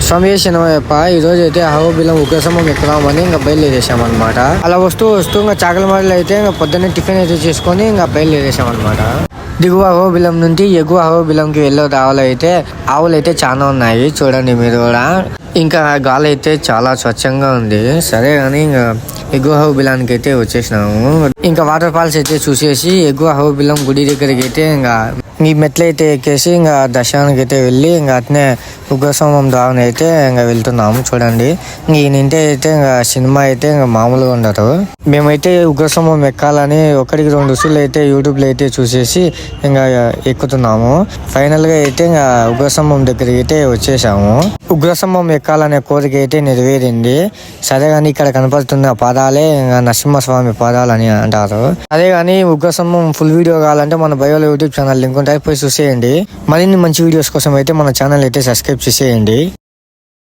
స్వామి శనమయ్యప్ప ఈ రోజు అయితే అహోబిలం ఉగ్రసమం ఎక్కుదామని ఇంకా బయలుదేరేసామన్నమాట. అలా వస్తూ ఇంకా చాకలమాడలు అయితే ఇంకా పొద్దున్నే టిఫిన్ అయితే చేసుకొని ఇంకా బయలుదేరేసామన్నమాట. దిగువ అహోబిలం నుండి ఎగువ అహోబిలంకి రావాలైతే ఆవులు అయితే చాలా ఉన్నాయి చూడండి మీరు కూడా. ఇంకా గాలి అయితే చాలా స్వచ్ఛంగా ఉంది. సరే కానీ ఇంకా ఎగువ అహోబిలానికి అయితే వచ్చేసినాము. ఇంకా వాటర్ ఫాల్స్ అయితే చూసేసి ఎగువ అహోబిలం గుడి దగ్గరికి అయితే ఇంకా ఈ మెట్లు అయితే ఎక్కేసి ఇంకా దర్శనానికి అయితే వెళ్ళి ఇంకా అట్నే ఉగ్రస్తంభం దావని అయితే ఇంకా వెళ్తున్నాము చూడండి. ఈయనంటే అయితే ఇంకా సినిమా అయితే ఇంకా మామూలుగా ఉండదు. మేమైతే ఉగ్రస్తంభం ఎక్కాలని ఒకటికి 2 ఉసులు అయితే యూట్యూబ్ లో అయితే చూసేసి ఇంకా ఎక్కుతున్నాము. ఫైనల్ గా అయితే ఇంకా ఉగ్రస్తంభం దగ్గరికి అయితే వచ్చేసాము. ఉగ్రస్తంభం ఎక్కాలనే కోరిక అయితే నెరవేరింది. సరే కానీ ఇక్కడ కనపడుతున్న పాదాలే ఇంకా నరసింహస్వామి పాదాలు అని అంటారు. అదే కానీ ఉగ్రస్తంభం ఫుల్ వీడియో కావాలంటే మన బయోలో యూట్యూబ్ ఛానల్ లింక్ ఉంటాయి, పోయి చూసేయండి. మరిన్ని మంచి వీడియోస్ కోసం అయితే మన ఛానల్ అయితే సబ్స్క్రైబ్ చేసేయండి.